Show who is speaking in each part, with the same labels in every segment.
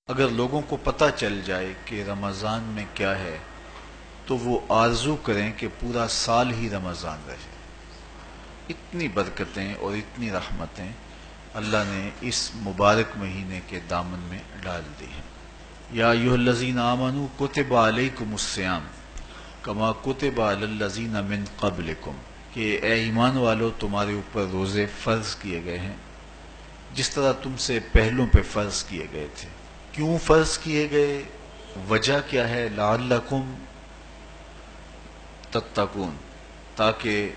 Speaker 1: اگر لوگوں کو پتہ چل جائے کہ رمضان میں کیا ہے تو وہ آرزو کریں کہ پورا سال ہی رمضان رہے۔ اتنی برکتیں اور اتنی رحمتیں اللہ نے اس مبارک مہینے کے دامن میں ڈال دی ہیں۔ یا ایھا الذین آمنوا کتب علیکم الصیام کما کتب علی الذین من قبلکم، کہ اے ایمان والو تمہارے اوپر روزے فرض کیے گئے ہیں جس طرح تم سے پہلوں پہ فرض کیے گئے تھے۔ کیوں فرض کیے گئے؟ وجہ کیا ہے؟ لعلکم تتقون، تاکہ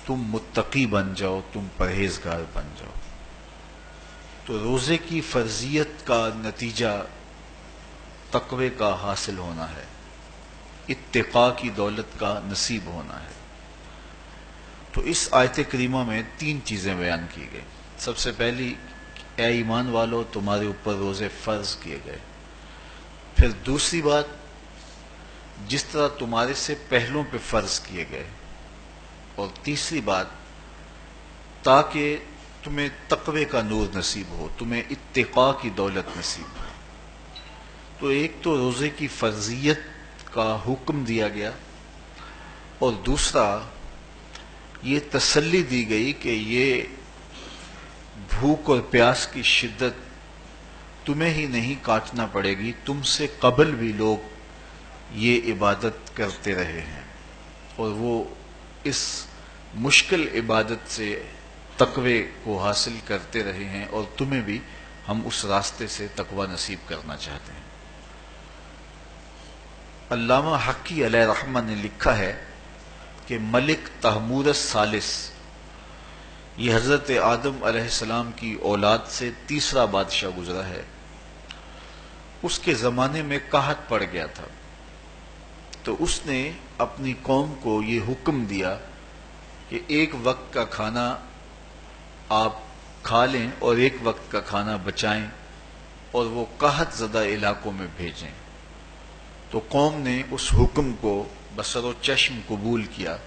Speaker 1: تم متقی بن جاؤ، تم پرہیزگار بن جاؤ۔ تو روزے کی فرضیت کا نتیجہ تقوی کا حاصل ہونا ہے، اتقاء کی دولت کا نصیب ہونا ہے۔ تو اس آیت کریمہ میں تین چیزیں بیان کی گئی۔ سب سے پہلی، اے ایمان والو تمہارے اوپر روزے فرض کیے گئے۔ پھر دوسری بات، جس طرح تمہارے سے پہلوں پہ فرض کیے گئے۔ اور تیسری بات، تاکہ تمہیں تقوی کا نور نصیب ہو، تمہیں اتقاء کی دولت نصیب ہو۔ تو ایک تو روزے کی فرضیت کا حکم دیا گیا، اور دوسرا یہ تسلی دی گئی کہ یہ بھوک اور پیاس کی شدت تمہیں ہی نہیں کاٹنا پڑے گی، تم سے قبل بھی لوگ یہ عبادت کرتے رہے ہیں، اور وہ اس مشکل عبادت سے تقوی کو حاصل کرتے رہے ہیں، اور تمہیں بھی ہم اس راستے سے تقوی نصیب کرنا چاہتے ہیں۔ علامہ حقی علیہ رحمہ نے لکھا ہے کہ ملک تحمور الثالث، یہ حضرت آدم علیہ السلام کی اولاد سے تیسرا بادشاہ گزرا ہے، اس کے زمانے میں قحط پڑ گیا تھا، تو اس نے اپنی قوم کو یہ حکم دیا کہ ایک وقت کا کھانا آپ کھا لیں اور ایک وقت کا کھانا بچائیں، اور وہ قحط زدہ علاقوں میں بھیجیں۔ تو قوم نے اس حکم کو بصر و چشم قبول کیا،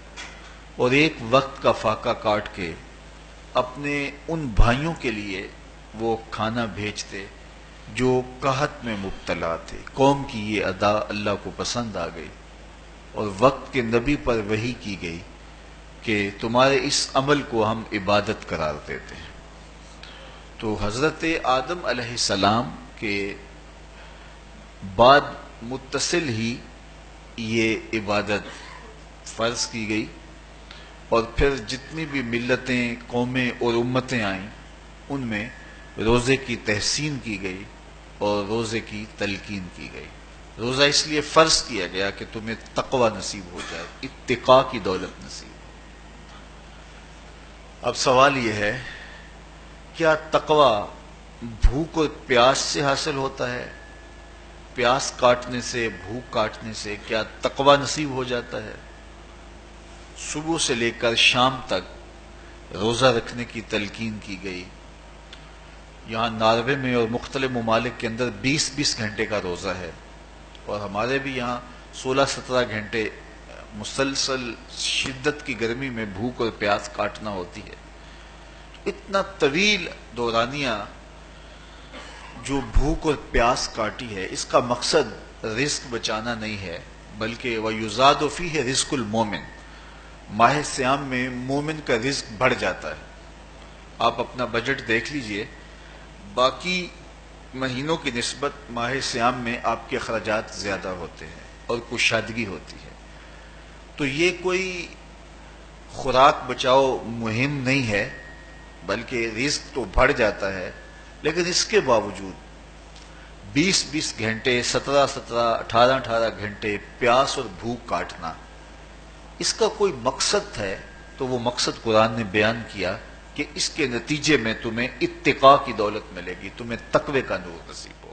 Speaker 1: اور ایک وقت کا فاقہ کاٹ کے اپنے ان بھائیوں کے لیے وہ کھانا بھیجتے جو قحط میں مبتلا تھے۔ قوم کی یہ ادا اللہ کو پسند آ گئی، اور وقت کے نبی پر وحی کی گئی کہ تمہارے اس عمل کو ہم عبادت قرار دیتے ہیں۔ تو حضرت آدم علیہ السلام کے بعد متصل ہی یہ عبادت فرض کی گئی، اور پھر جتنی بھی ملتیں، قومیں اور امتیں آئیں ان میں روزے کی تحسین کی گئی اور روزے کی تلقین کی گئی۔ روزہ اس لیے فرض کیا گیا کہ تمہیں تقوی نصیب ہو جائے، اتقاء کی دولت نصیب ہو۔ اب سوال یہ ہے، کیا تقوی بھوک اور پیاس سے حاصل ہوتا ہے؟ پیاس کاٹنے سے، بھوک کاٹنے سے کیا تقوی نصیب ہو جاتا ہے؟ صبح سے لے کر شام تک روزہ رکھنے کی تلقین کی گئی۔ یہاں ناروے میں اور مختلف ممالک کے اندر 20 گھنٹے کا روزہ ہے، اور ہمارے بھی یہاں 16-17 گھنٹے مسلسل شدت کی گرمی میں بھوک اور پیاس کاٹنا ہوتی ہے۔ اتنا طویل دورانیہ جو بھوک اور پیاس کاٹی ہے، اس کا مقصد رزق بچانا نہیں ہے، بلکہ وَيُزَادُ فِيهِ رِزْقُ الْمُؤْمِنِ، ماہ سیام میں مومن کا رزق بڑھ جاتا ہے۔ آپ اپنا بجٹ دیکھ لیجئے، باقی مہینوں کی نسبت ماہ سیام میں آپ کے اخراجات زیادہ ہوتے ہیں اور کشادگی ہوتی ہے۔ تو یہ کوئی خوراک بچاؤ مہم نہیں ہے، بلکہ رزق تو بڑھ جاتا ہے، لیکن اس کے باوجود 20 گھنٹے، 17 18 گھنٹے پیاس اور بھوک کاٹنا، اس کا کوئی مقصد ہے تو وہ مقصد قرآن نے بیان کیا کہ اس کے نتیجے میں تمہیں اتقاء کی دولت ملے گی، تمہیں تقوی کا نور نصیب ہو۔